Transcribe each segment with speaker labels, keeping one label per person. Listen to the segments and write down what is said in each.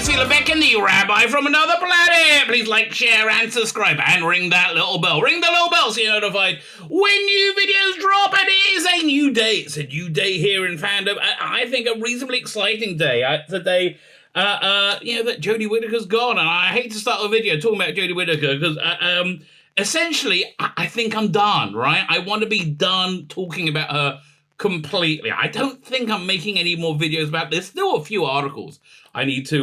Speaker 1: Tzvi Lebetkin, the Rabbi from another planet. Please like, share, and subscribe, and ring that little bell. Ring the little bell so you're notified when new videos drop. And it is a new day. It's a new day here in fandom. I think a reasonably exciting day. It's a day, that Jodie Whittaker's gone, and I hate to start a video talking about Jodie Whittaker because, essentially, I think I'm done. Right? I want to be done talking about her completely. I don't think I'm making any more videos about this. There were a few articles I need to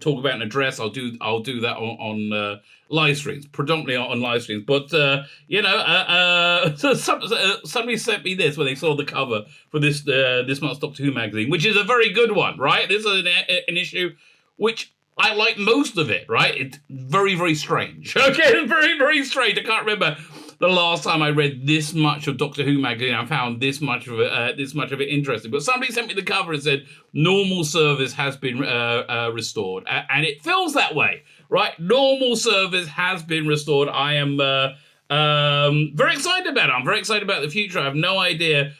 Speaker 1: talk about and address. I'll do that on live streams, predominantly on live streams. But so somebody sent me this when they saw the cover for this month's Doctor Who magazine, which is a very good one, right? This is an issue which I like most of it, right? It's very, very strange. Okay, very, very strange. I can't remember the last time I read this much of Doctor Who magazine. I found this much of it interesting. But somebody sent me the cover and said normal service has been restored, and it feels that way, right? Normal service has been restored. I am very excited about it. I'm very excited about the future. I have no idea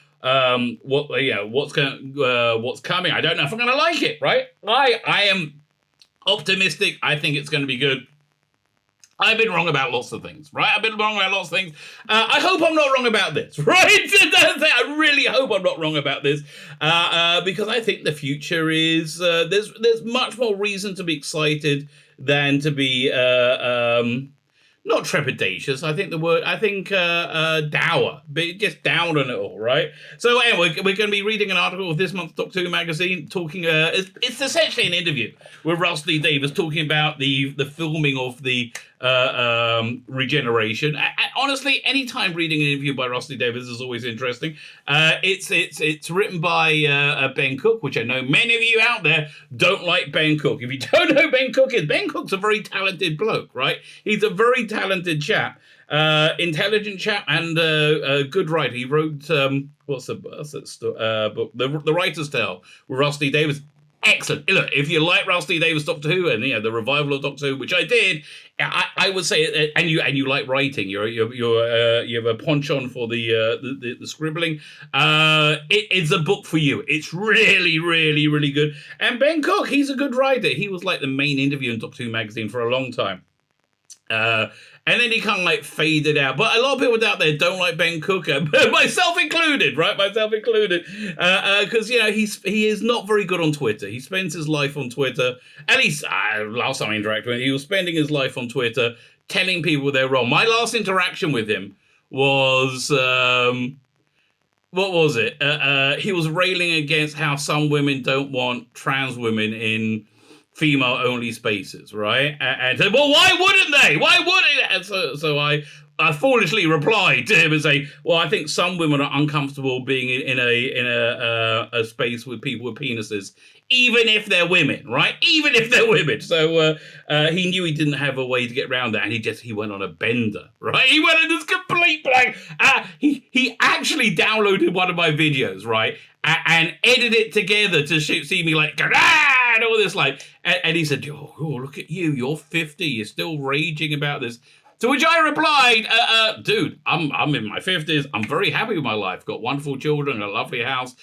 Speaker 1: what's coming. I don't know if I'm going to like it. Right? I am optimistic. I think it's going to be good. I've been wrong about lots of things, right? I hope I'm not wrong about this, right? I really hope I'm not wrong about this, because I think the future is, there's much more reason to be excited than to be, not trepidatious, dour, just down on it all, right? So anyway, we're going to be reading an article of this month's Doctor Who magazine talking, it's essentially an interview with Rusty Davies talking about the filming of the Regeneration. Honestly, anytime reading an interview by Rusty Davies is always interesting. It's written by Ben Cook, which I know many of you out there don't like Ben Cook. If you don't know who Ben Cook is, Ben Cook's a very talented bloke, right? He's a very talented chap, intelligent chap, and a good writer. He wrote book, The Writer's Tale with Rusty Davies. Excellent. Look, if you like Rusty Davies Doctor Who and the revival of Doctor Who, which I did, I would say, and you like writing, you have a penchant for the scribbling. It's a book for you. It's really, really, really good. And Ben Cook, he's a good writer. He was like the main interview in Doctor Who magazine for a long time. And then he kind of like faded out. But a lot of people out there don't like Ben Cook, myself included, right? Myself included. Because, he is not very good on Twitter. He spends his life on Twitter. At least last time I interacted with him, he was spending his life on Twitter telling people they're wrong. My last interaction with him was, what was it? He was railing against how some women don't want trans women in female-only spaces, right? And said, well, why wouldn't they? Why wouldn't? And so I foolishly replied to him and say, well, I think some women are uncomfortable being in a space with people with penises, even if they're women, right? Even if they're women. So he knew he didn't have a way to get around that, and he went on a bender, right? He went on this complete blank. He actually downloaded one of my videos, right, and edited it together to see me like, and all this, like, and he said, oh, look at you, you're 50, you're still raging about this. To which I replied, dude, I'm in my 50s, I'm very happy with my life, got wonderful children, a lovely house,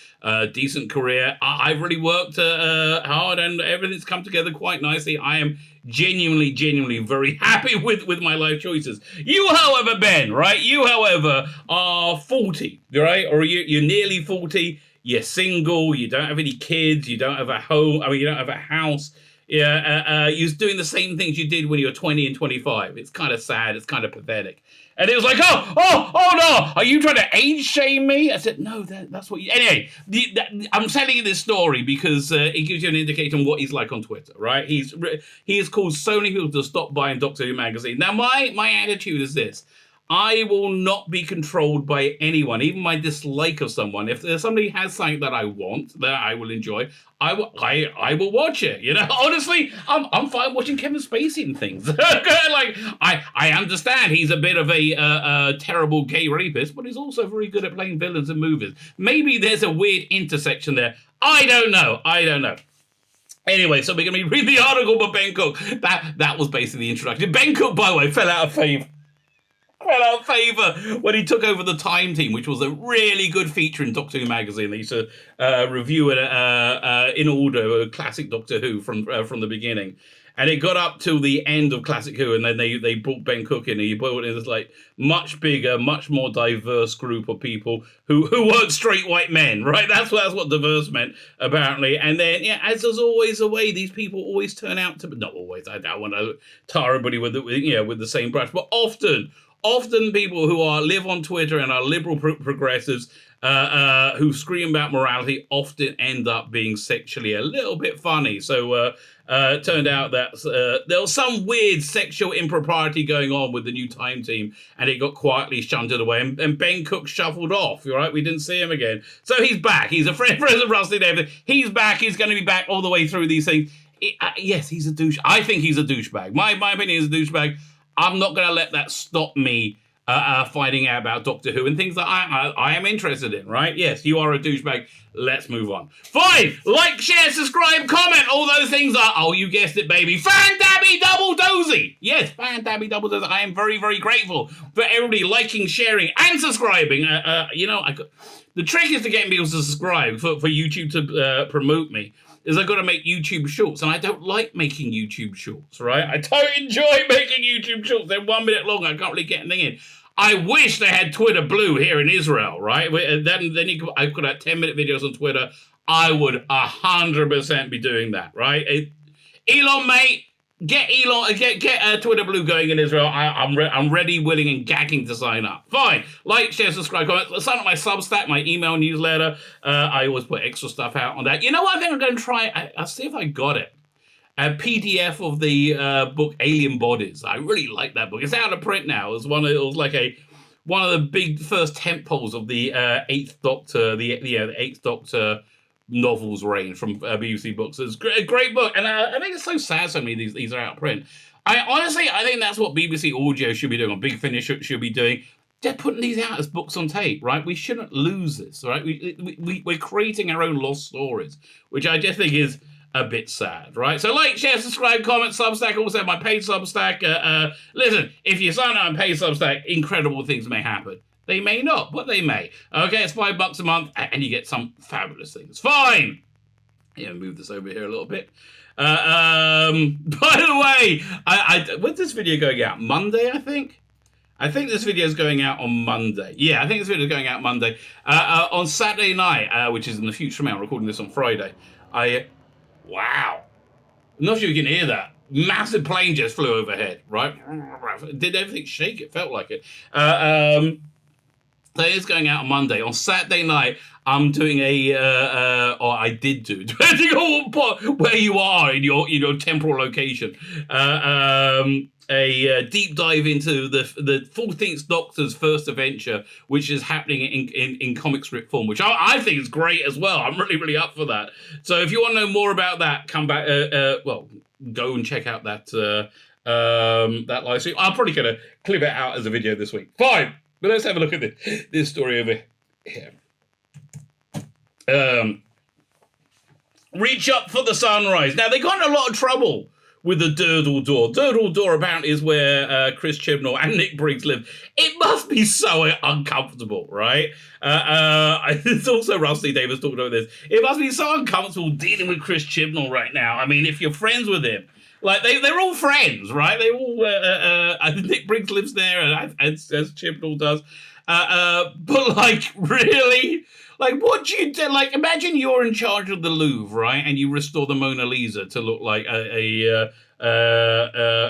Speaker 1: decent career, I've really worked hard, and everything's come together quite nicely. I am genuinely very happy with my life choices. You, however, Ben, right, you, however, are 40, right, or you're nearly 40, you're single, you don't have any kids, you don't have a home, you don't have a house. Yeah, you're doing the same things you did when you were 20 and 25. It's kind of sad, it's kind of pathetic. And it was like, oh no, are you trying to age shame me? I said, no, that's what you... Anyway, I'm telling you this story because it gives you an indication of what he's like on Twitter, right? He has caused so many people to stop buying Doctor Who magazine. Now, my attitude is this. I will not be controlled by anyone, even my dislike of someone. If somebody has something that I want, that I will enjoy, I will watch it. Honestly, I'm fine watching Kevin Spacey and things. Like I understand he's a bit of a terrible gay rapist, but he's also very good at playing villains in movies. Maybe there's a weird intersection there. I don't know. Anyway, so we're going to be reading the article by Ben Cook. That was basically the introduction. Ben Cook, by the way, fell out of fame fell out of favour when he took over the Time Team, which was a really good feature in Doctor Who magazine. They used to review it in order, classic Doctor Who from the beginning. And it got up till the end of Classic Who, and then they brought Ben Cook in, and he brought in this like much bigger, much more diverse group of people who weren't straight white men, right? That's what diverse meant, apparently. And then, yeah, as there's always a way, these people always turn out to be, not always, I don't want to tar everybody with the same brush, but often people who live on Twitter and are liberal progressives who scream about morality often end up being sexually a little bit funny. So it turned out that there was some weird sexual impropriety going on with the new Time Team, and it got quietly shunted away, and Ben Cook shuffled off, right? We didn't see him again. So he's back. He's a friend of Rusty David. He's back. He's going to be back all the way through these things. Yes, he's a douche. I think he's a douchebag. My opinion is a douchebag. I'm not going to let that stop me finding out about Doctor Who and things that I am interested in, right? Yes, you are a douchebag. Let's move on. Fine. Like, share, subscribe, comment. All those things are, oh, you guessed it, baby, fan-dabby double dozy. Yes, fan-dabby double dozy. I am very, very grateful for everybody liking, sharing, and subscribing. The trick is to get people to subscribe for YouTube to promote me. Is I've got to make YouTube shorts, and I don't like making YouTube shorts, right? I don't enjoy making YouTube shorts. They're 1 minute long. I can't really get anything in. I wish they had Twitter Blue here in Israel, right? Then I could have 10-minute videos on Twitter. I would 100% be doing that, right? Elon, mate, get Twitter Blue going in Israel. I'm ready, willing, and gagging to sign up. Fine. Like, share, subscribe, comment. Sign up my Substack, my email newsletter. I always put extra stuff out on that. You know what? I think I'm going to try. I'll see if I got it. A PDF of the book Alien Bodies. I really like that book. It's out of print now. It was one of the big first tentpoles of the Eighth Doctor, the Eighth Doctor novels range from BBC Books. It's a great book, and I think it's so sad so many of these are out of print. I think that's what BBC Audio should be doing, or Big Finish should be doing. They're putting these out as books on tape, right? We shouldn't lose this, right? We're creating our own lost stories, which I just think is a bit sad, right? So like, share, subscribe, comment, Substack. Also my paid Substack. Listen, if you sign up on paid Substack, incredible things may happen. They may not, but they may. Okay, it's $5 a month, and you get some fabulous things. Fine. Yeah, move this over here a little bit. By the way, when's this video going out? Monday, I think. I think this video is going out on Monday. Yeah, I think this video is going out Monday. On Saturday night, which is in the future, I'm recording this on Friday. Wow. I'm not sure you can hear that. Massive plane just flew overhead, right? Did everything shake? It felt like it. So it's going out on Monday. On Saturday night, I'm doing or I did do, depending on where you are in your temporal location, a deep dive into the 14th Doctor's first adventure, which is happening in comic strip form, which I think is great as well. I'm really, really up for that. So if you want to know more about that, come back. Go and check out that live stream. I'm probably going to clip it out as a video this week. Fine. But let's have a look at this story over here. Reach up for the sunrise. Now, they got in a lot of trouble with the Durdle Door. Durdle Door apparently is where Chris Chibnall and Nick Briggs live. It must be so uncomfortable, right? It's also Rusty Davis talking about this. It must be so uncomfortable dealing with Chris Chibnall right now. I mean, if you're friends with him. Like, they're all friends, right? They all, Nick Briggs lives there, as Chibnall does. But, like, really? Like, what do you do? Like, imagine you're in charge of the Louvre, right? And you restore the Mona Lisa to look like a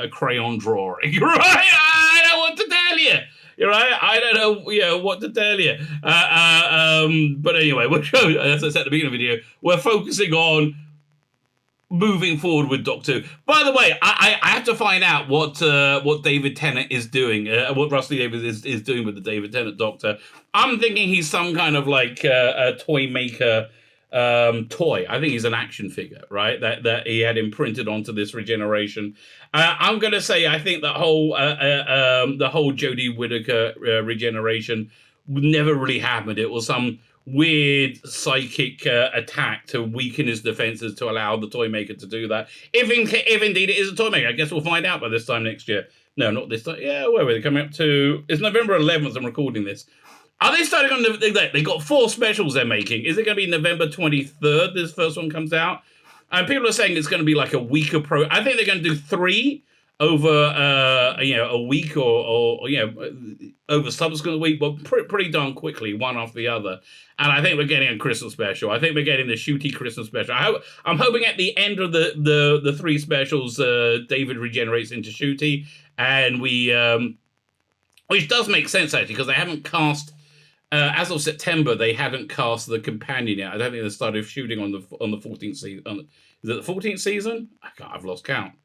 Speaker 1: crayon drawing, right? I don't know what to tell you. You're right. I don't know, what to tell you. But anyway, as I said at the beginning of the video, we're focusing on moving forward with Doctor Who. By the way, I have to find out what David Tennant is doing, what Rusty Davis is doing with the David Tennant Doctor. I'm thinking he's some kind of like a toy maker toy. I think he's an action figure, right? That he had imprinted onto this Regeneration. I'm gonna say I think the whole Jodie Whittaker Regeneration never really happened. It was some weird psychic attack to weaken his defenses to allow the toy maker to do that. If indeed it is a toy maker, I guess we'll find out by this time next year. No, not this time. Yeah, where were they coming up to? It's November 11th. I'm recording this. Are they starting on they got 4 specials they're making? Is it going to be November 23rd? This first one comes out, and people are saying it's going to be like a week approach. I think they're going to do 3 over a week or over subsequent week, but pretty darn quickly, one after the other. And I think we're getting a Christmas special. I think we're getting the Shooty Christmas special. I'm hoping at the end of the 3 specials, David regenerates into Shooty, and which does make sense actually, because they haven't cast. As of September, they hadn't cast the companion yet. I don't think they started shooting on the 14th season. Is it the 14th season? I've lost count.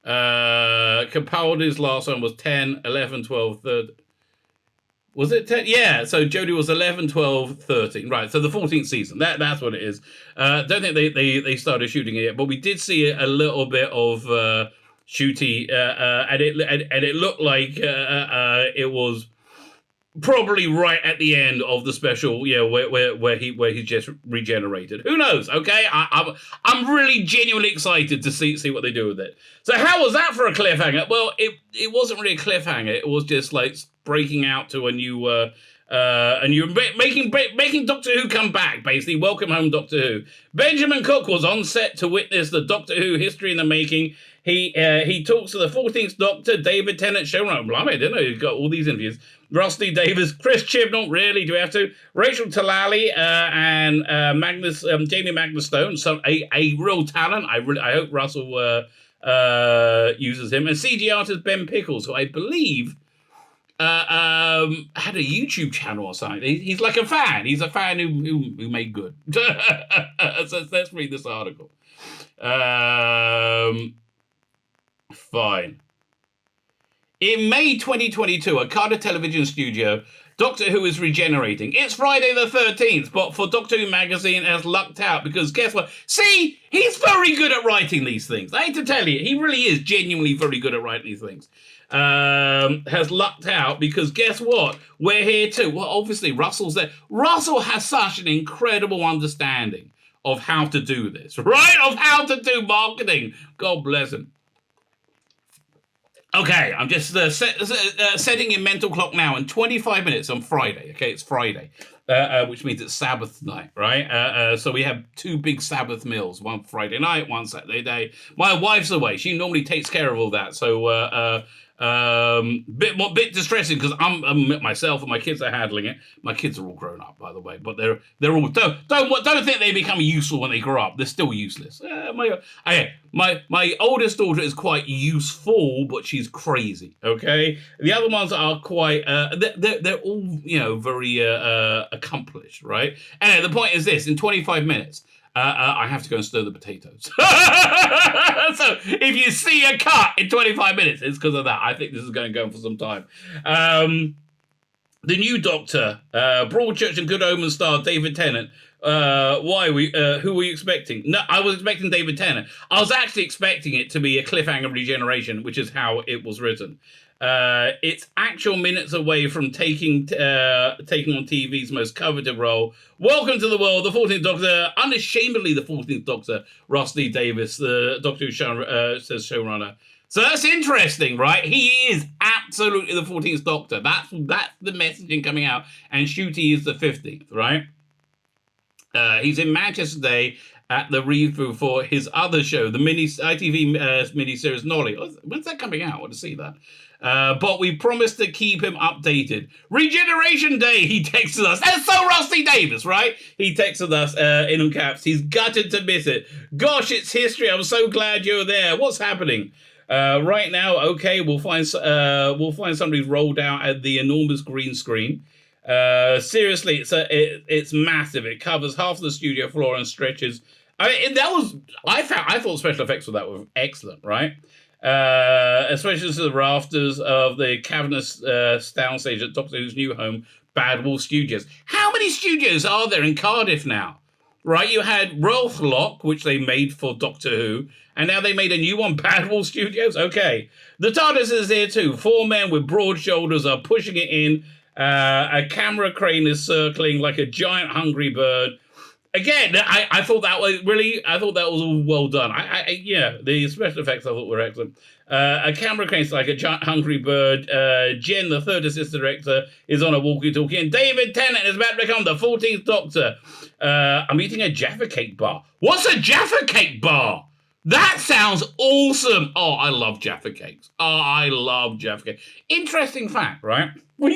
Speaker 1: Capaldi's last one was 10, 11, 12, 13. Was it 10? Yeah, so Jodie was 11, 12, 13. Right, so the 14th season. That's what it is. Don't think they started shooting it yet, but we did see a little bit of Shooty, and it looked like it was probably right at the end of the special, where he just regenerated. Who knows? Okay, I'm really genuinely excited to see what they do with it. So how was that for a cliffhanger? Well, it wasn't really a cliffhanger. It was just like breaking out to a new making Doctor Who come back. Basically, welcome home, Doctor Who. Benjamin Cook was on set to witness the Doctor Who history in the making. He talks to the 14th Doctor, David Tennant, showrunner. Blimey, I didn't know he got all these interviews. Rusty Davis, Chris Chibnall, really, do we have to? Rachel Talali and Jamie Magnus Stone, a real talent. I hope Russell uses him. And CG artist Ben Pickles, who I believe had a YouTube channel or something. He's like a fan. He's a fan who made good. So let's read this article. Fine. In May 2022, at Cardiff Television Studio, Doctor Who is regenerating. It's Friday the 13th, but for Doctor Who magazine has lucked out because guess what? See, he's very good at writing these things. I hate to tell you, he really is genuinely very good at writing these things. Has lucked out because guess what? We're here too. Well, obviously, Russell's there. Russell has such an incredible understanding of how to do this, right? Of how to do marketing. God bless him. Okay, I'm just setting your mental clock now in 25 minutes on Friday. Okay, it's Friday, which means it's Sabbath night, right? So we have 2 big Sabbath meals, one Friday night, one Saturday day. My wife's away. She normally takes care of all that. So bit distressing because I'm myself and my kids are handling it. My kids are all grown up, by the way, but they're all don't think they become useful when they grow up. They're still useless. My oldest daughter is quite useful, but she's crazy. Okay, the other ones are quite they're all very accomplished, right? And the point is this: in 25 minutes. I have to go and stir the potatoes. So if you see a cut in 25 minutes, it's because of that. I think this is going to go on for some time. The new Doctor, Broadchurch and Good Omens star David Tennant. Who were you expecting? No, I was expecting David Tennant. I was actually expecting it to be a cliffhanger regeneration, which is how it was written. It's actual minutes away from taking on TV's most coveted role. Welcome to the world, the 14th Doctor, unashamedly the 14th Doctor, Rusty Davis, the Doctor Who says showrunner. So that's interesting, right? He is absolutely the 14th Doctor. That's the messaging coming out. And Shooty is the 15th, right? He's in Manchester today at the review for his other show, the ITV miniseries Nolly. When's that coming out? I want to see that. But we promised to keep him updated. Regeneration Day, he texted us. That's so Rusty Davis, right? He texted us in all caps. He's gutted to miss it. Gosh, it's history. I'm so glad you're there. What's happening? Right now, okay, we'll find somebody rolled out at the enormous green screen. Seriously, it's massive. It covers half of the studio floor and stretches. I thought special effects for that were excellent, right? Especially to the rafters of the cavernous soundstage at Doctor Who's new home, Bad Wolf Studios. How many studios are there in Cardiff now? Right, you had Rothlock, which they made for Doctor Who, and now they made a new one, Bad Wolf Studios. Okay, the TARDIS is there too. 4 men with broad shoulders are pushing it in. A camera crane is circling like a giant hungry bird. Again, I thought that was really, I thought that was all well done. Yeah, the special effects I thought were excellent. A camera cranes like a giant hungry bird. Jen, the third assistant director, is on a walkie-talkie, and David Tennant is about to become the 14th Doctor. I'm eating a Jaffa Cake bar. What's a Jaffa Cake bar? That sounds awesome. Oh, I love Jaffa Cakes. Oh, I love Jaffa Cake. Interesting fact, right? We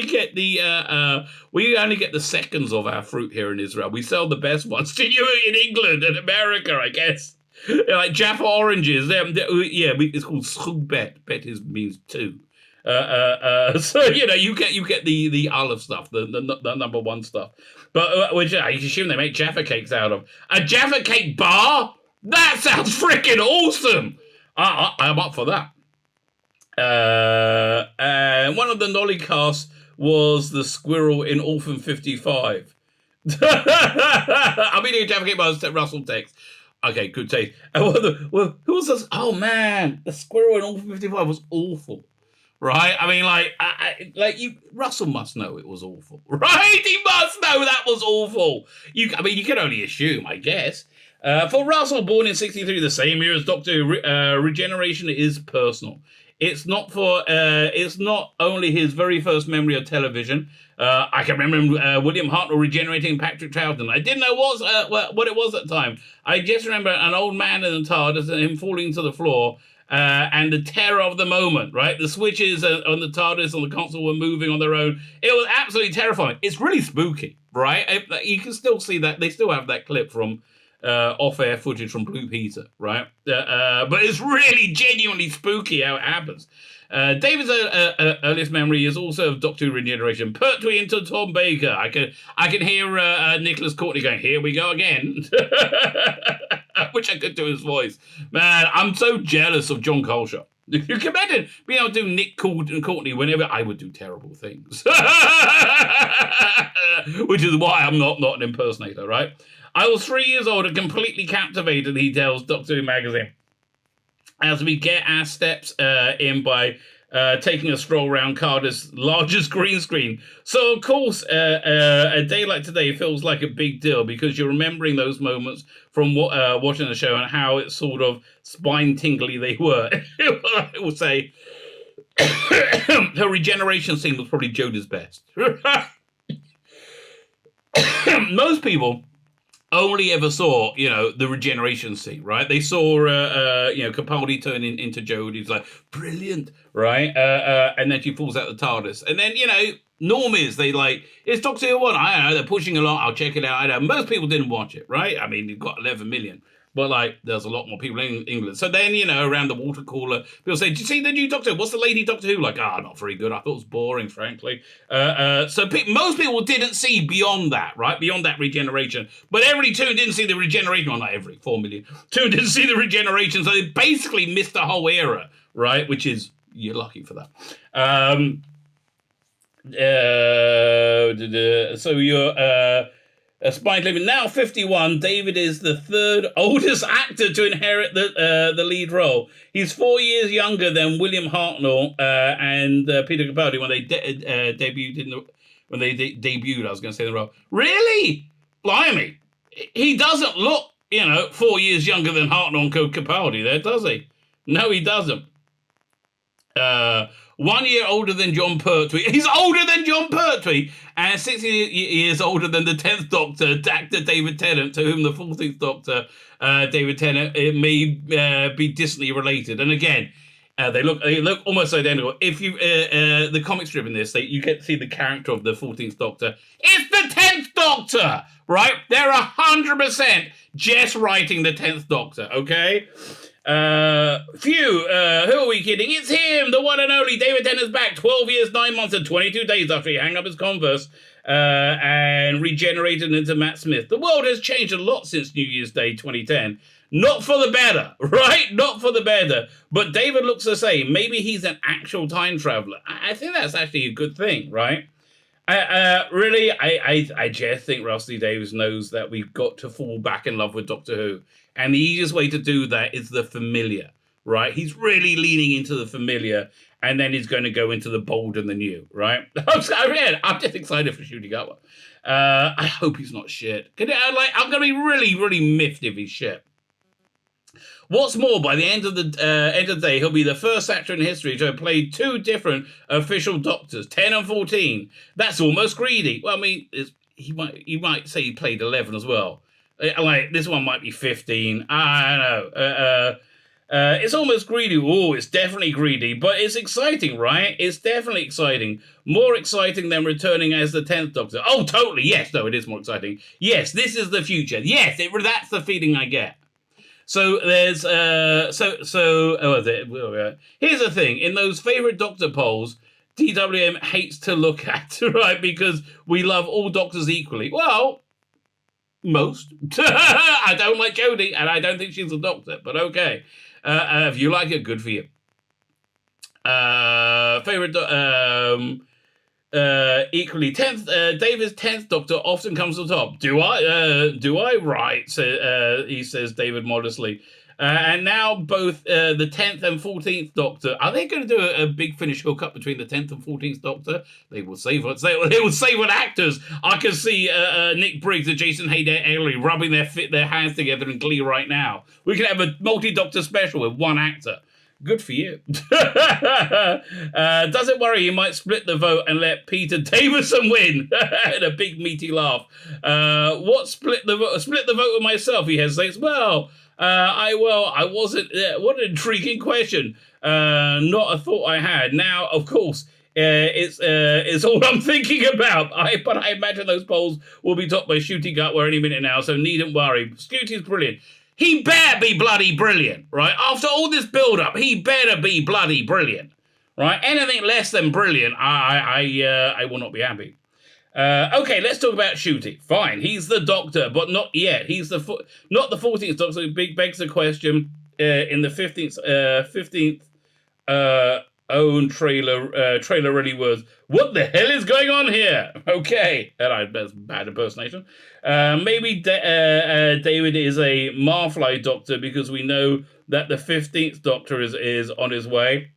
Speaker 1: get the we only get the seconds of our fruit here in Israel. We sell the best ones to you in England and America, I guess. Like Jaffa oranges. It's called schub bet. Bet means two. So you get the olive stuff, the number one stuff. But which I assume they make Jaffa Cakes out of. A Jaffa Cake bar? That sounds freaking awesome. I'm up for that. And one of the Nolly casts was the squirrel in Orphan 55. I'm eating a Jaffa Cake by Russell Tex. Okay, good taste. Who was this? Oh man, the squirrel in Orphan 55 was awful. Right? I mean, Russell must know it was awful. Right? He must know that was awful. You can only assume, I guess. For Russell, born in 63, the same year as Doctor Who, Regeneration is personal. It's not only his very first memory of television. I can remember William Hartnell regenerating Patrick Troughton. I didn't know what it was at the time. I just remember an old man in the TARDIS and him falling to the floor, and the terror of the moment, right? The switches on the TARDIS and the console were moving on their own. It was absolutely terrifying. It's really spooky, right? You can still see that. They still have that clip from off-air footage from Blue Peter, right? But it's really genuinely spooky how it happens. David's earliest memory is also of Doctor Who Regeneration. Pertwee into Tom Baker. I can hear Nicholas Courtney going, "Here we go again." Which I could do his voice. Man, I'm so jealous of John Coleshaw. You can imagine being able to do Nick Courtney whenever I would do terrible things. Which is why I'm not an impersonator, right? I was 3 years old and completely captivated, he tells Doctor Who magazine, as we get our steps in by taking a stroll around Cardiff's largest green screen. So, of course, a day like today feels like a big deal because you're remembering those moments from watching the show and how it's sort of spine-tingly they were. I will say her regeneration scene was probably Jodie's best. Most people only ever saw, the regeneration scene, right? They saw, Capaldi turn into Jodie. It's like, brilliant, right? And then she falls out the TARDIS. And then, normies, it's Doctor Who 1. I don't know, they're pushing along. I'll check it out. I know. Most people didn't watch it, right? I mean, you've got 11 million. But, there's a lot more people in England. So then, around the water cooler, people say, "Did you see the new Doctor Who? What's the lady Doctor Who?" Not very good. I thought it was boring, frankly. So most people didn't see beyond that, right? Beyond that regeneration. But everybody tuned in to see the regeneration. Well, not every, 4 million. Tuned in to see the regeneration. So they basically missed the whole era, right? Which is, you're lucky for that. So you're... Spike Lee, now 51, David is the third oldest actor to inherit the lead role. He's 4 years younger than William Hartnell and Peter Capaldi when they debuted debuted. I was going to say the role. Really? Blimey, he doesn't look 4 years younger than Hartnell and Capaldi. There, does he? No, he doesn't. 1 year older than John Pertwee. He's older than John Pertwee. And 60 years older than the 10th Doctor, actor David Tennant, to whom the 14th Doctor, David Tennant, may be distantly related. And again, they look almost identical. If you the comic strip in this, you get to see the character of the 14th Doctor. It's the 10th Doctor, right? They're 100% just writing the 10th Doctor, okay? Who are we kidding? It's him, the one and only David Tennant's back 12 years, 9 months and 22 days after he hung up his Converse and regenerated into Matt Smith. The world has changed a lot since New Year's Day 2010. Not for the better, right? Not for the better. But David looks the same. Maybe he's an actual time traveler. I think that's actually a good thing, right? I just think Rusty Davies knows that we've got to fall back in love with Doctor Who. And the easiest way to do that is the familiar, right? He's really leaning into the familiar, and then he's going to go into the bold and the new, right? I'm just excited for Shooty Gatwa. I hope he's not shit. I'm going to be really, really miffed if he's shit. What's more, by the end of the day, he'll be the first actor in history to have played 2 different official Doctors, 10 and 14. That's almost greedy. Well, I mean, you might say he played 11 as well. Like, this one might be 15. I don't know. It's almost greedy. Oh, it's definitely greedy, but it's exciting, right? It's definitely exciting. More exciting than returning as the 10th Doctor. Oh, totally. Yes, no, it is more exciting. Yes, this is the future. Yes, that's the feeling I get. So there's here's the thing. In those favorite Doctor polls, DWM hates to look at, right? Because we love all Doctors equally. Well, most. I don't like Jodie, and I don't think she's a Doctor, but okay. If you like it, good for you. Favorite equally 10th David's 10th Doctor often comes to the top. Do I right, he says, David modestly. And now both the 10th and 14th Doctor, are they going to do a big finish hookup between the 10th and 14th Doctor? They will save on actors. I can see Nick Briggs and Jason Haley rubbing their hands together in glee right now. We can have a multi-Doctor special with one actor. Good for you. Doesn't worry, you might split the vote and let Peter Davison win. And a big meaty laugh. What split the vote? Split the vote with myself, he hesitates. Well, I wasn't. What an intriguing question. Not a thought I had. Now, of course, it's all I'm thinking about. But I imagine those polls will be topped by Shooty Gatwa any minute now, so needn't worry. Scooty's brilliant. He better be bloody brilliant, right? After all this build-up, he better be bloody brilliant, right? Anything less than brilliant, I will not be happy. Okay, let's talk about Shooty. Fine, he's the Doctor, but not yet. He's not the 14th Doctor. So it begs the question in the 15th own trailer really was, what the hell is going on here? Okay, that's bad impersonation. Maybe David is a Marfly Doctor because we know that the 15th Doctor is on his way.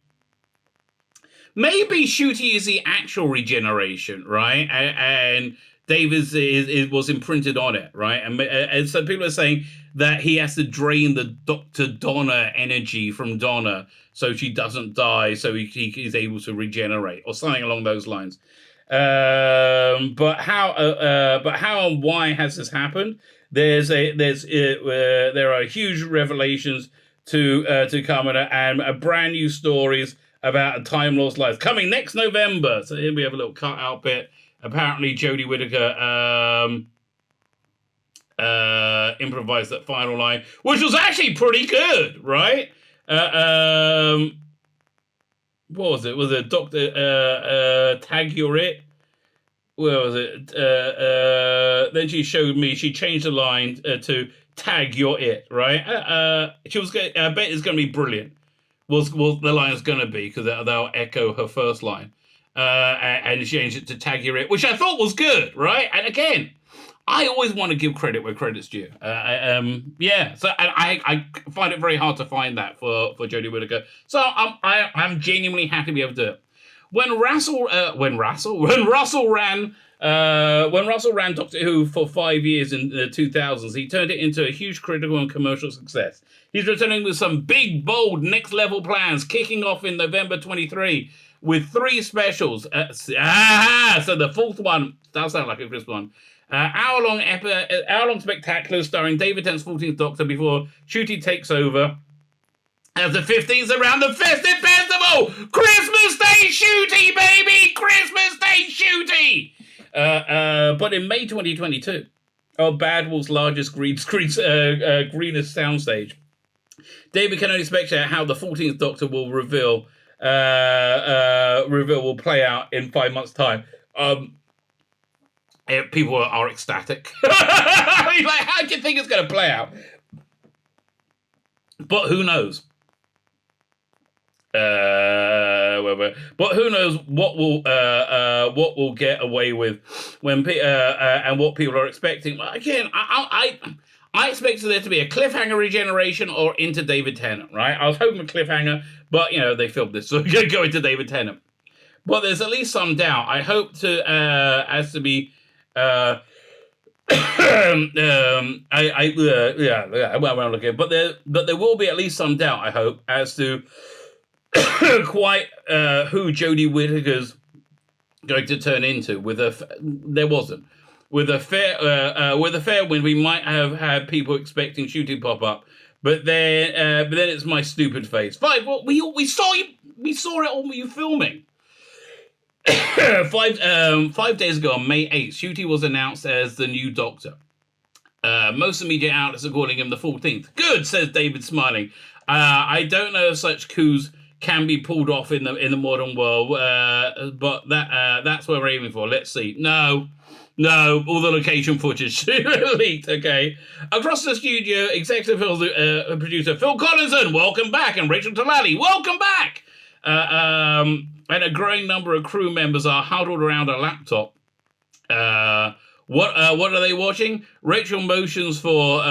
Speaker 1: Maybe Shooty is the actual regeneration, right? And David was imprinted on it, right? And so people are saying that he has to drain the Dr. Donna energy from Donna so she doesn't die, so he is able to regenerate, or something along those lines. But how and why has this happened? There are huge revelations to come and brand new stories about a Time Lord's life coming next November. So here we have a little cut out bit. Apparently, Jodie Whittaker improvised that final line, which was actually pretty good, right? What was it? Was it Dr. Tag Your It? Where was it? Then she showed me, she changed the line to Tag Your It, right? I bet it's going to be brilliant. Was the line is going to be, because they'll echo her first line. And she changed it to Tag Your It, which I thought was good, right? And again, I always want to give credit where credit's due. So I find it very hard to find that for Jodie Whittaker. So I'm genuinely happy to be able to do it. When Russell ran Doctor Who for 5 years in the 2000s, he turned it into a huge critical and commercial success. He's returning with some big, bold, next-level plans, kicking off in November 23 with 3 specials. So the fourth one does sound like a crisp one. Hour-long spectacular starring David Tennant's 14th Doctor before Shooty takes over as the 15th around the festive festival. Christmas Day Shooty, baby! Christmas Day Shooty! But in May 2022, Badwell's largest greenest soundstage, David can only speculate how the 14th Doctor will reveal will play out in 5 months' time. People are ecstatic. Like, how do you think it's going to play out? But who knows? But who knows what will get away with when and what people are expecting. Again, I expected there to be a cliffhanger Regeneration or into David Tennant, right? I was hoping a cliffhanger, but, they filmed this, so we're going to go into David Tennant. But there's at least some doubt. I hope as to be... well, I'm looking, but there will be at least some doubt, I hope, as to quite who Jodie Whittaker's going to turn into. There wasn't. With a fair wind, we might have had people expecting shooting pop up, but then it's my stupid face. Fine, well, we saw it all with you filming. 5 days ago, on May 8th, Ncuti was announced as the new Doctor. Most of the media outlets are calling him the 14th. Good, says David, smiling. I don't know if such coups can be pulled off in the modern world, but that's what we're aiming for. Let's see. No, all the location footage leaked. Okay. Across the studio, executive producer Phil Collinson, welcome back, and Rachel Talali, welcome back. And a growing number of crew members are huddled around a laptop. What are they watching? Rachel motions for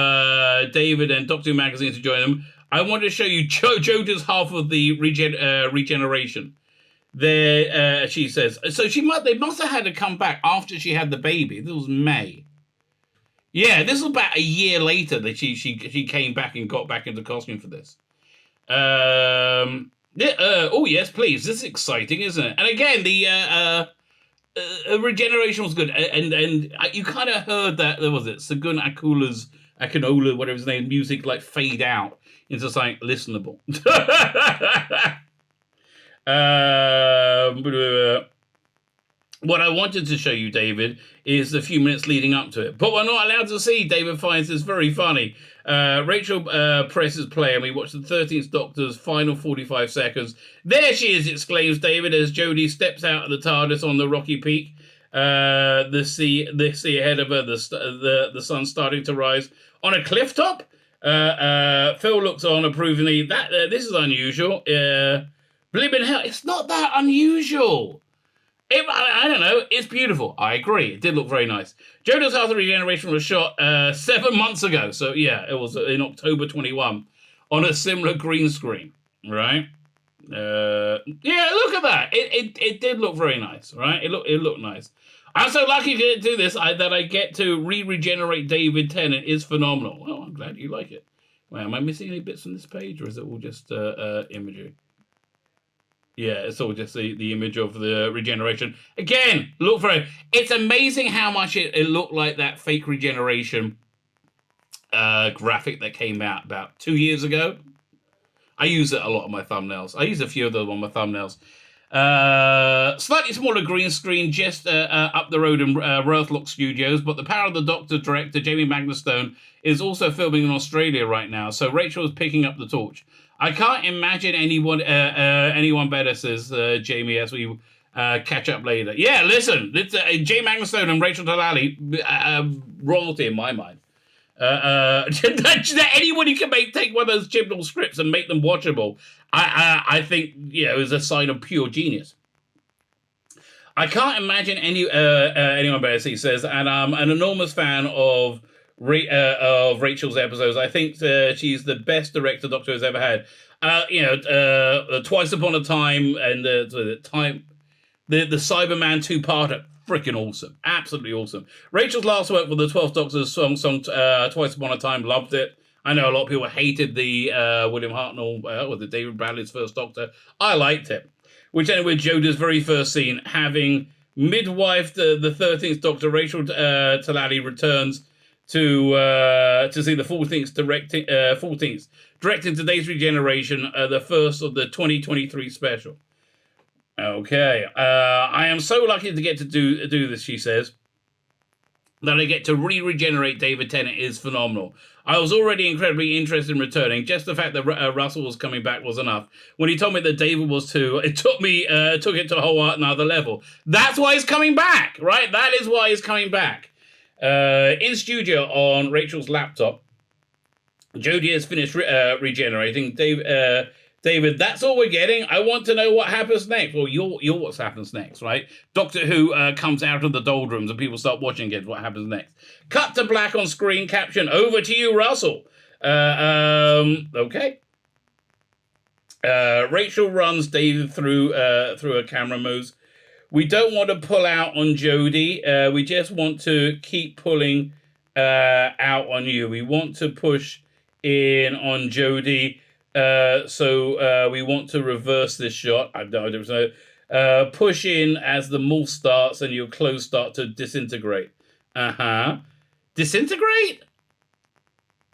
Speaker 1: David and Doctor Who magazine to join them. I want to show you Jodie's half of the Regeneration. There, she says. So they must have had to come back after she had the baby. This was May. Yeah, this was about a year later that she came back and got back into costume for this. Oh yes, please. This is exciting, isn't it? And again, the Regeneration was good, and you kind of heard that Segun Akinola, whatever his name, music like fade out into something listenable. What I wanted to show you, David, is the few minutes leading up to it. But we're not allowed to see. David finds this very funny. Rachel presses play and we watch the 13th Doctor's final 45 seconds. There she is, exclaims David as Jodie steps out of the TARDIS on the rocky peak. The sea ahead of her, the sun starting to rise on a cliff top. Phil looks on approvingly. This is unusual. Blimmin' hell, it's not that unusual. I don't know. It's beautiful. I agree. It did look very nice. Jodie's Half the Regeneration was shot 7 months ago. So, yeah, it was in October 21 on a similar green screen, right? Yeah, look at that. It did look very nice, right? It looked nice. I'm so lucky to do this that I get to regenerate David Tennant is phenomenal. Well, I'm glad you like it. Well, am I missing any bits on this page or is it all just imagery? Yeah, it's all just the image of the Regeneration. Again, it's amazing how much it looked like that fake Regeneration graphic that came out about 2 years ago. I use it a lot on my thumbnails. I use a few of them on my thumbnails. Slightly smaller green screen just up the road in Rothlock Studios, but the Power of the Doctor director, Jamie Magnustone, is also filming in Australia right now, so Rachel is picking up the torch. I can't imagine anyone better, says Jamie, as we catch up later. Yeah, listen, it's Jay Magnustone and Rachel Talali, royalty in my mind. Anyone who can take one of those Chibnall scripts and make them watchable, I think, is a sign of pure genius. I can't imagine anyone better, he says, and I'm an enormous fan of Rachel's episodes. I think she's the best director Doctor has ever had. Twice Upon a Time and the Cyberman 2-parter, freaking awesome, absolutely awesome. Rachel's last work with the 12th Doctor's song Twice Upon a Time, loved it. I know a lot of people hated the William Hartnell or the David Bradley's first Doctor. I liked it. Which ended with Jodie's very first scene, having midwifed the 13th Doctor. Rachel Talali returns to see the 14th directing today's Regeneration, the first of the 2023 special. Okay, I am so lucky to get to do this, she says. That I get to regenerate David Tennant is phenomenal. I was already incredibly interested in returning. Just the fact that Russell was coming back was enough. When he told me that David was too, it took it to a whole another level. That's why he's coming back, right? That is why he's coming back. In studio on Rachel's laptop, Jodie has finished regenerating. David, that's all we're getting. I want to know what happens next. Well, you're what's happens next, right? Doctor Who comes out of the doldrums and people start watching again. What happens next? Cut to black on screen caption. Over to you, Russell. Okay. Rachel runs David through a camera moves. We don't want to pull out on Jodie. We just want to keep pulling out on you. We want to push in on Jodie. So we want to reverse this shot. I don't know. Push in as the morph starts and your clothes start to disintegrate. Disintegrate?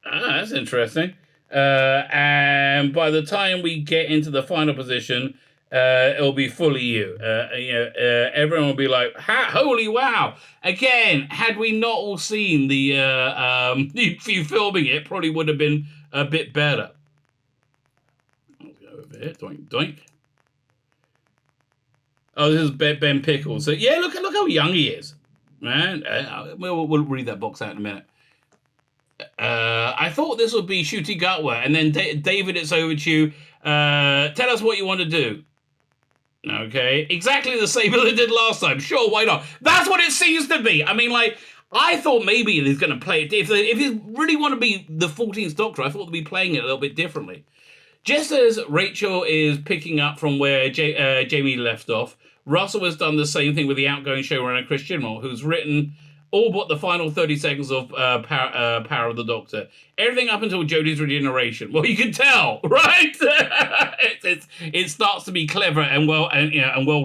Speaker 1: That's interesting. And by the time we get into the final position, it'll be fully you. Everyone will be like, holy wow. Again, had we not all seen the you filming it, probably would have been a bit better. Over here, doink, doink. Oh, this is Ben Pickles. So yeah, look how young he is, man. We'll read that box out in a minute. I thought this would be Shooty Gutwa, and then David, it's over to you. Tell us what you want to do. Okay, exactly the same as it did last time. Sure, why not? That's what it seems to be. I mean, like, I thought maybe he's going to play it. If you really want to be the 14th Doctor, I thought they'd be playing it a little bit differently. Just as Rachel is picking up from where Jamie left off, Russell has done the same thing with the outgoing showrunner Chris Chibnall, who's written all but the final 30 seconds of Power of the Doctor. Everything up until Jodie's regeneration. Well, you can tell, right? It starts to be clever and well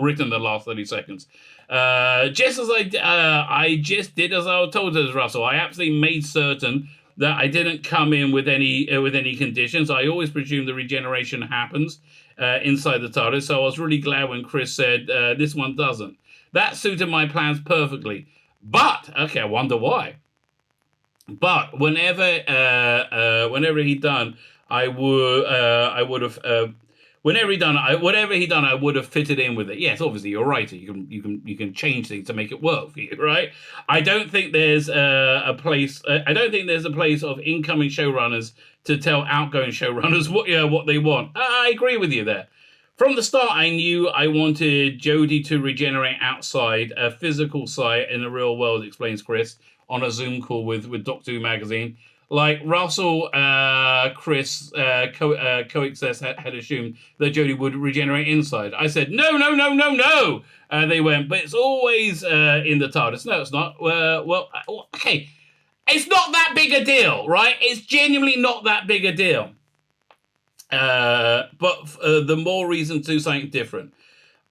Speaker 1: written the last 30 seconds. Just as I just did as I was told as Russell. I absolutely made certain that I didn't come in with any conditions. I always presume the regeneration happens inside the TARDIS. So I was really glad when Chris said this one doesn't. That suited my plans perfectly. But okay, I wonder why. But whenever he'd done, whatever he done, I would have fitted in with it. Yes, obviously you're right. You can change things to make it work for you, right? I don't think there's a place. I don't think there's a place of incoming showrunners to tell outgoing showrunners what they want. I agree with you there. From the start, I knew I wanted Jodie to regenerate outside a physical site in the real world, explains Chris, on a Zoom call with Doctor Who magazine. Like Russell, Chris, Coexcess had assumed that Jodie would regenerate inside. I said, no. They went, but it's always in the TARDIS. No, it's not. Okay. It's not that big a deal, right? It's genuinely not that big a deal. But the more reason to do something different.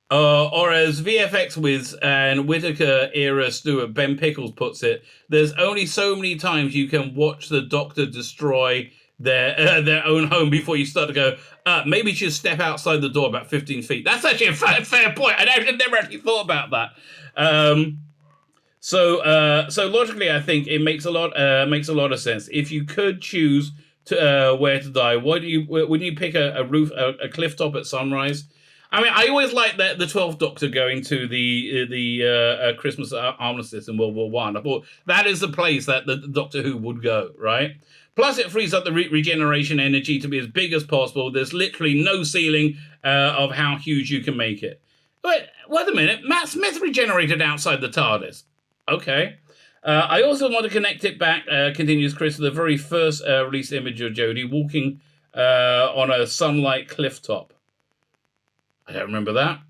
Speaker 1: Or as VFX Wiz and Whittaker era steward Ben Pickles puts it, there's only so many times you can watch the Doctor destroy their own home before you start to go, maybe you should step outside the door about 15 feet. That's actually a fair point. I never actually thought about that. So logically, I think it makes a lot of sense. If you could choose to where to die, wouldn't you pick a cliff top at sunrise? I mean, I always liked the 12th Doctor going to the Christmas armistice in World War One. I thought that is the place that the Doctor Who would go, right? Plus, it frees up the regeneration energy to be as big as possible. There's literally no ceiling of how huge you can make it. Wait a minute. Matt Smith regenerated outside the TARDIS. Okay. I also want to connect it back, continues Chris, to the very first release image of Jodie walking on a sunlight cliff top. I don't remember that.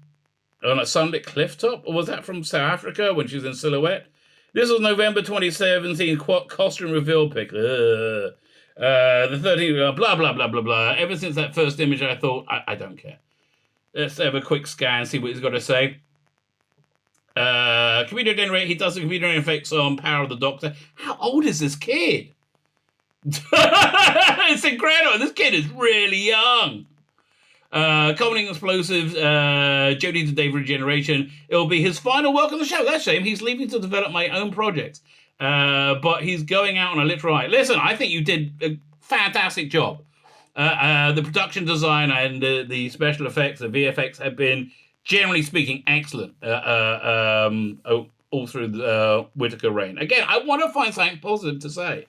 Speaker 1: On a sunlit cliff top? Or was that from South Africa when she was in silhouette? This was November 2017 costume reveal pic. The 13th, blah, blah, blah, blah, blah. Ever since that first image, I thought, I don't care. Let's have a quick scan, see what he's got to say. Computer generated, he does the computer effects on Power of the Doctor. How old is this kid? It's incredible. This kid is really young. Culminating explosives, Jodie to David Regeneration. It'll be his final work on the show. That's a shame. He's leaving to develop my own projects. But he's going out on a literal high. Listen, I think you did a fantastic job. The production design and the special effects, the VFX have been, generally speaking, excellent all through the Whittaker reign. Again, I want to find something positive to say.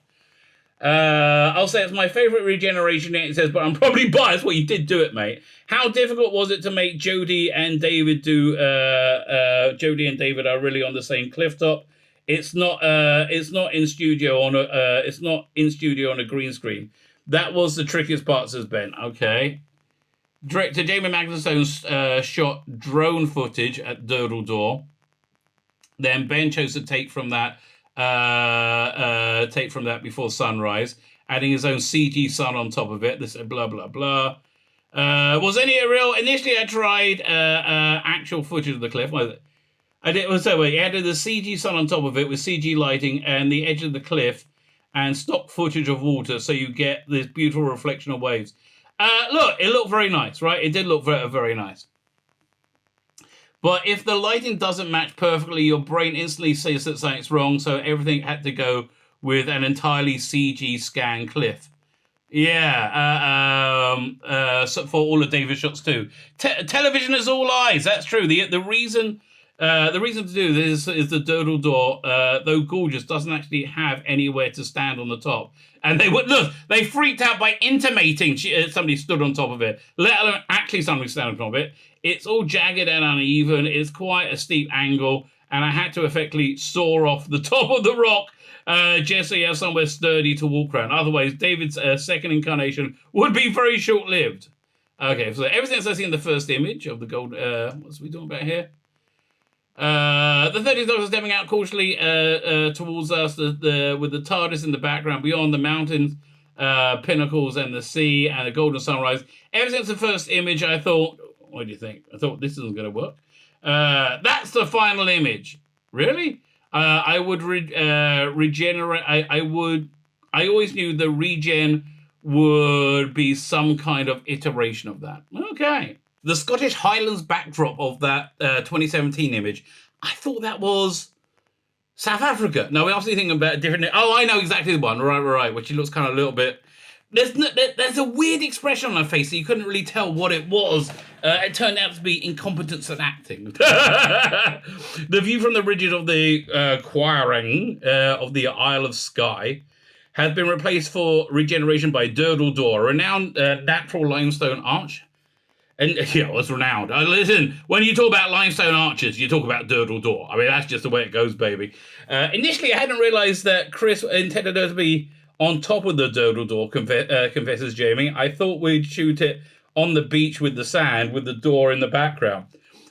Speaker 1: I'll say it's my favorite Regeneration. It says, but I'm probably biased. Well, you did do it, mate. How difficult was it to make Jodie and David do? Jodie and David are really on the same cliff top. It's not. It's not in studio on a. It's not in studio on a green screen. That was the trickiest part, says Ben. Okay. Director Jamie Magnusson shot drone footage at Durdle Door. Then Ben chose to take from that before sunrise, adding his own CG sun on top of it. This blah blah blah. Was any real? Initially, I tried actual footage of the cliff. I did. So he added the CG sun on top of it with CG lighting and the edge of the cliff, and stock footage of water, so you get this beautiful reflection of waves. Look, it looked very nice, right? It did look very, very nice. But if the lighting doesn't match perfectly, your brain instantly says that something's wrong, so everything had to go with an entirely CG scan cliff. Yeah, so for all of David's shots too. Television is all eyes. That's true. The reason to do this is the Durdle Door, though gorgeous, doesn't actually have anywhere to stand on the top. And they freaked out by intimating somebody stood on top of it, let alone actually somebody stand on top of it. It's all jagged and uneven. It's quite a steep angle, and I had to effectively saw off the top of the rock just so you have somewhere sturdy to walk around. Otherwise, David's second incarnation would be very short-lived. Okay, so everything that's in the first image of the gold... what's we talking about here? The 30th Doctor stepping out cautiously towards us with the TARDIS in the background, beyond the mountains, pinnacles, and the sea, and the golden sunrise. Ever since the first image, I thought, what do you think? I thought this isn't going to work. That's the final image. Really? I would regenerate. I always knew the regen would be some kind of iteration of that. Okay. The Scottish Highlands backdrop of that 2017 image, I thought that was South Africa. No, we're obviously thinking about a different... Oh, I know exactly the one. Right. Which looks kind of a little bit... There's a weird expression on her face that you couldn't really tell what it was. It turned out to be incompetence at acting. The view from the ridges of the Quarang of the Isle of Skye has been replaced for Regeneration by Durdle Door, a renowned natural limestone arch. And yeah, it was renowned. Listen, when you talk about limestone arches, you talk about Durdle Door. I mean, that's just the way it goes, baby. Initially, I hadn't realised that Chris intended her to be on top of the Durdle Door, confesses Jamie. I thought we'd shoot it on the beach with the sand, with the door in the background.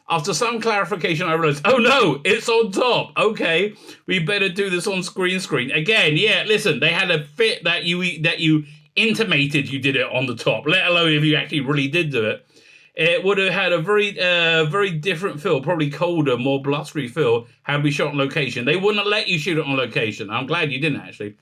Speaker 1: After some clarification, I realised, oh no, it's on top. Okay, we better do this on screen. Again, yeah, listen, they had a fit that you intimated you did it on the top, let alone if you actually really did do it. It would have had a very different feel, probably colder, more blustery feel, had we shot on location. They wouldn't have let you shoot it on location. I'm glad you didn't, actually.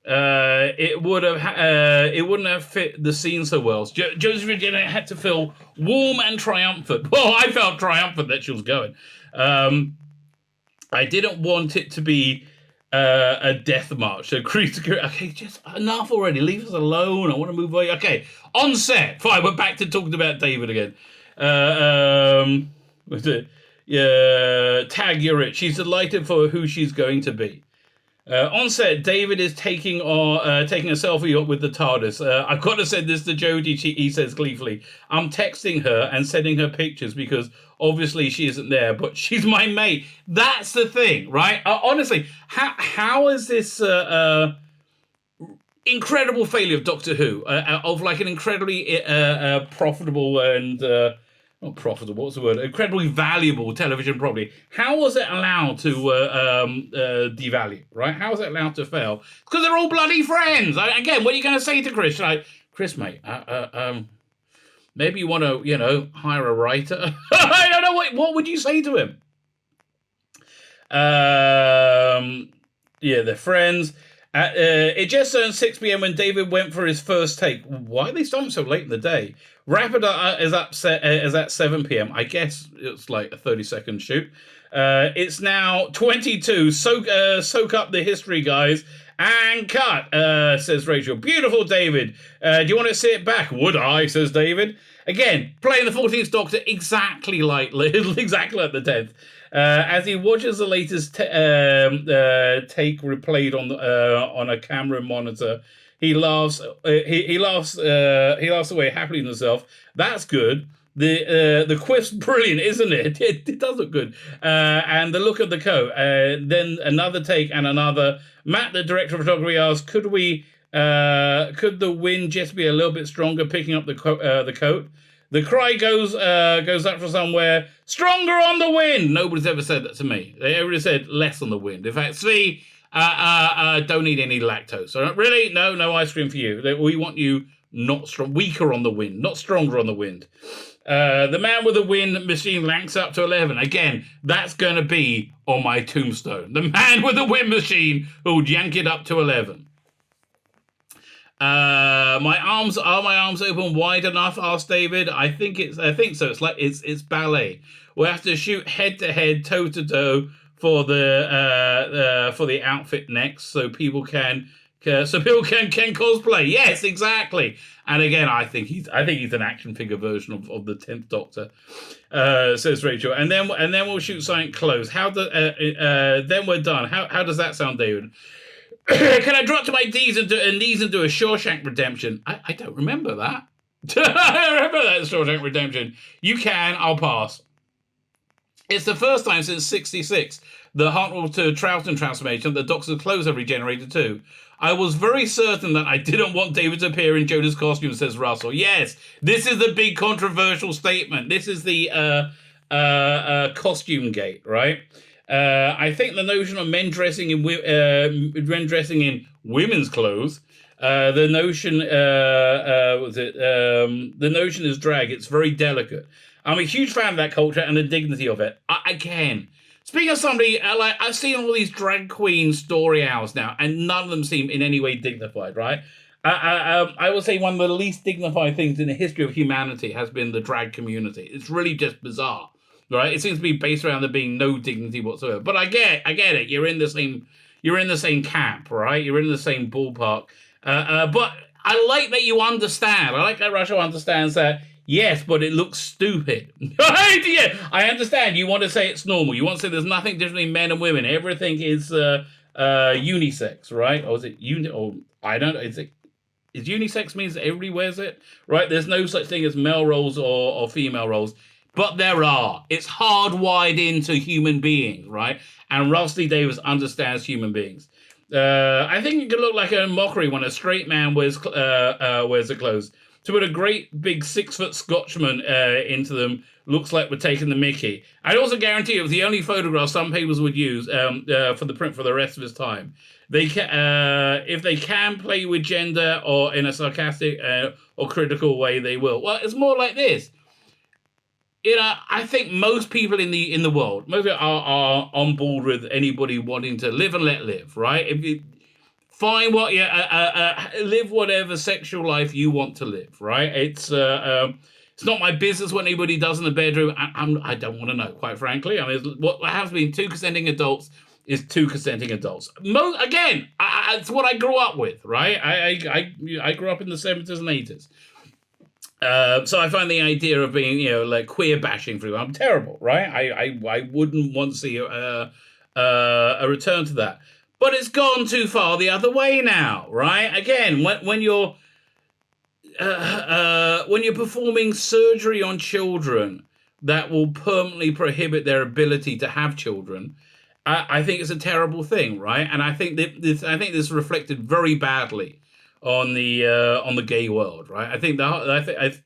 Speaker 1: It wouldn't have fit the scene so well. Joseph Regina had to feel warm and triumphant. Well, I felt triumphant that she was going. I didn't want it to be a death march. So okay, just enough already. Leave us alone. I want to move away. Okay, on set. Fine, we're back to talking about David again. What's it? Yeah, tag you're it. She's delighted for who she's going to be. On set, David is taking a selfie with the TARDIS. I've got to send this to Jodie, he says gleefully. I'm texting her and sending her pictures because obviously she isn't there, but she's my mate. That's the thing, right? Honestly, how is this incredible failure of Doctor Who, of like an incredibly profitable and... not profitable, what's the word? Incredibly valuable television property. How was it allowed to devalue, right? How was it allowed to fail? Because they're all bloody friends. Again, what are you going to say to Chris? Chris, mate, maybe you want to, hire a writer? I don't know, what would you say to him? Yeah, they're friends. It just turned 6 p.m. when David went for his first take. Why are they starting so late in the day? Rapid is at 7 p.m. I guess it's like a 30-second shoot. It's now 22. Soak up the history, guys. And cut, says Rachel. Beautiful, David. Do you want to see it back? Would I, says David. Again, playing the 14th Doctor exactly like the 10th. As he watches the latest take replayed on a camera monitor, He laughs. He laughs. He laughs away happily to himself. That's good. The quiff's brilliant, isn't it? It does look good. And the look of the coat. Then another take and another. Matt, the director of photography, asks, could the wind just be a little bit stronger picking up the coat? The cry goes up from somewhere, stronger on the wind. Nobody's ever said that to me. Everybody said less on the wind. In fact, Tzvi, don't need any lactose. So, really? No ice cream for you. We want you not strong, weaker on the wind, not stronger on the wind. The man with the wind machine ranks up to 11. Again, that's going to be on my tombstone. The man with the wind machine who'll yank it up to 11. Are my arms open wide enough? Asked David. I think so. It's like it's ballet. We'll have to shoot head to head, toe to toe for the outfit next, so people can cosplay. Yes, exactly. And again, I think he's an action figure version of the 10th Doctor. Says Rachel. And then we'll shoot something close. Then we're done. How does that sound, David? Can I drop to my knees and do a Shawshank Redemption? I don't remember that. I don't remember that Shawshank Redemption. You can. I'll pass. It's the first time since '66 the Hartnell to Troughton transformation the Doctor's clothes have regenerated too. I was very certain that I didn't want David to appear in Jonah's costume, says Russell. Yes, this is the big controversial statement. This is the costume gate, right? I think the notion of men dressing in women's clothes, the notion is drag. It's very delicate. I'm a huge fan of that culture and the dignity of it. Again, speaking of somebody, I've seen all these drag queen story hours now, and none of them seem in any way dignified, right? I would say one of the least dignified things in the history of humanity has been the drag community. It's really just bizarre. Right, it seems to be based around there being no dignity whatsoever. But I get it. You're in the same camp, right? You're in the same ballpark. But I like that you understand. I like that Russia understands that. Yes, but it looks stupid. Right? Yeah, I understand. You want to say it's normal. You want to say there's nothing different in men and women. Everything is unisex, right? Or is it I don't know. Is unisex means that everybody wears it, right? There's no such thing as male roles or female roles. But there are. It's hardwired into human beings, right? And Rusty Davis understands human beings. I think it could look like a mockery when a straight man wears the clothes. To put a great big 6-foot Scotchman into them looks like we're taking the mickey. I'd also guarantee it was the only photograph some papers would use for the print for the rest of his time. If they can play with gender or in a sarcastic or critical way, they will. Well, it's more like this. I think most people in the world, most people are on board with anybody wanting to live and let live, right? If you find live whatever sexual life you want to live, right? It's not my business what anybody does in the bedroom. I don't want to know, quite frankly. I mean, what has been 2 consenting adults is 2 consenting adults. Again, it's what I grew up with, right? I grew up in the 70s and 80s. So I find the idea of being, like queer bashing for I'm terrible, right? I wouldn't want to see a return to that. But it's gone too far the other way now, right? Again, when you're performing surgery on children that will permanently prohibit their ability to have children, I think it's a terrible thing, right? And I think this reflected very badly on the gay world, right? I think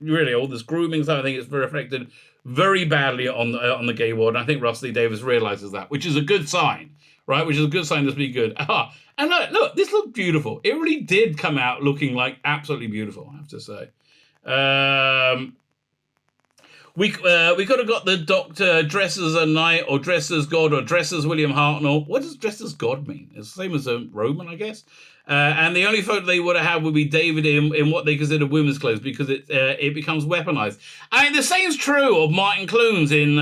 Speaker 1: really all this grooming stuff, I think it's reflected very badly on the gay world. And I think Russell Davis realizes that, which is a good sign, right? Which is a good sign to be good. And look, this looked beautiful. It really did come out looking like absolutely beautiful, I have to say. We could have got the Doctor dressed as a knight or dressed as God or dressed as William Hartnell. What does dressed as God mean? It's the same as a Roman, I guess. And the only photo they would have had would be David in what they consider women's clothes because it becomes weaponized. I mean, the same's true of Martin Clunes in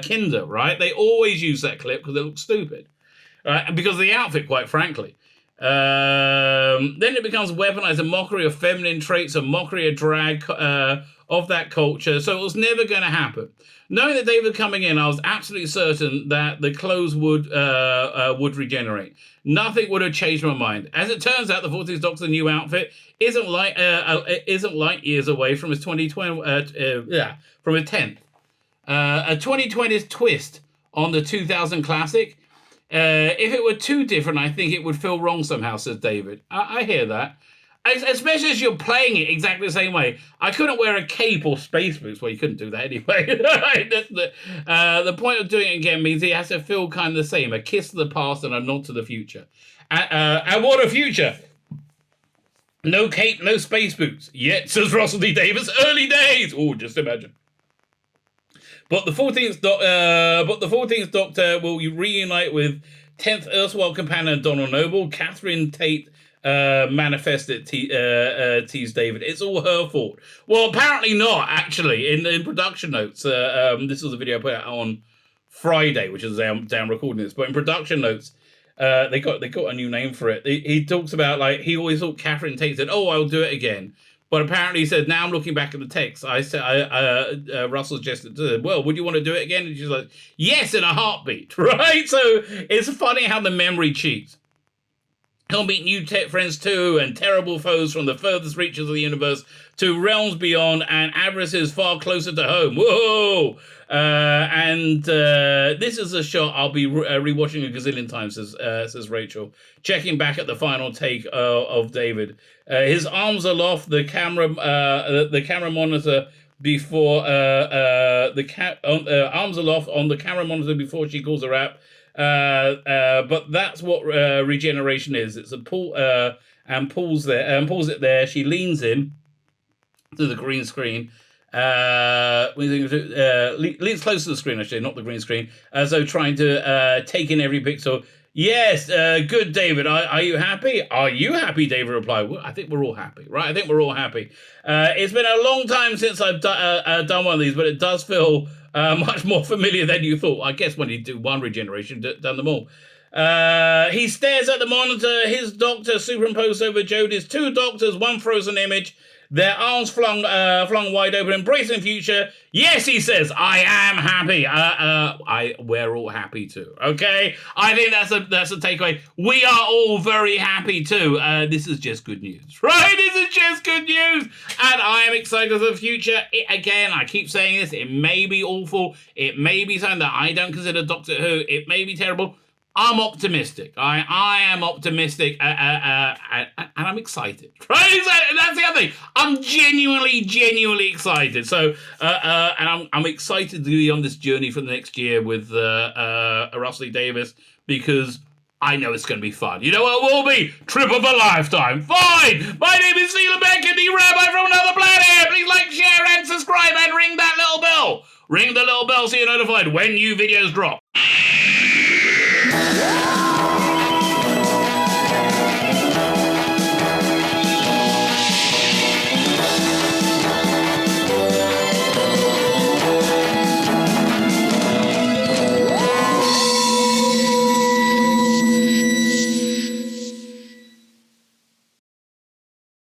Speaker 1: Kinder, right? They always use that clip because it looks stupid, right? And because of the outfit, quite frankly. Then it becomes weaponized, a mockery of feminine traits, a mockery of drag of that culture. So it was never going to happen. Knowing that David coming in, I was absolutely certain that the clothes would regenerate. Nothing would have changed my mind. As it turns out, the 14th Doctor's new outfit isn't light years away from his 2020 from his 10th. A 2020's twist on the 2000 classic. If it were too different, I think it would feel wrong somehow, says David. I hear that. Especially as you're playing it exactly the same way. I couldn't wear a cape or space boots. Well, you couldn't do that anyway. The point of doing it again means it has to feel kind of the same. A kiss to the past and a nod to the future. And what a future. No cape, no space boots. Yet, says Russell D. Davis, early days. Oh, just imagine. But the 14th Doctor will reunite with 10th erstwhile companion Donald Noble. Catherine Tate manifested teased David. It's all her fault. Well, apparently not, actually. In production notes, this was a video I put out on Friday, which is down recording this. But in production notes, they got a new name for it. He talks about, like, he always thought Catherine Tate said, "Oh, I'll do it again." But apparently he said, now I'm looking back at the text, I said, Russell suggested, well, would you want to do it again? And she's like, yes, in a heartbeat, right? So it's funny how the memory cheats. He'll meet new friends too, and terrible foes from the furthest reaches of the universe to realms beyond, and avarice is far closer to home. Whoa! This is a shot I'll be rewatching a gazillion times, says Rachel, checking back at the final take of David. His arms aloft, the camera monitor before arms aloft on the camera monitor before she calls her up. But that's what regeneration is. It's a pull and pulls it there. She leans in to the green screen. Leans close to the screen, actually, not the green screen, as though trying to take in every pixel. Yes, good, David. Are you happy? Are you happy? David replied. Well, I think we're all happy, right? I think we're all happy. It's been a long time since I've done one of these, but it does feel much more familiar than you thought. I guess when you do one regeneration, done them all. He stares at the monitor, his doctor superimposed over Jodie's, two doctors, one frozen image, their arms flung wide open, embracing future. Yes, he says, I am happy. We're all happy too. Okay, I think that's a takeaway. We are all very happy too. This is just good news, right? This is just good news, and I am excited for the future. Again, I keep saying this. It may be awful. It may be something that I don't consider Doctor Who. It may be terrible. I'm optimistic. I am optimistic, and I'm excited. Right? That's the other thing. I'm genuinely excited. So, and I'm excited to be on this journey for the next year with Russell Davis, because I know it's going to be fun. You know what it will be? Trip of a lifetime. Fine. My name is Tzvi Lebetkin, the Rabbi from another planet. Please like, share, and subscribe, and ring that little bell. Ring the little bell so you're notified when new videos drop. Yeah!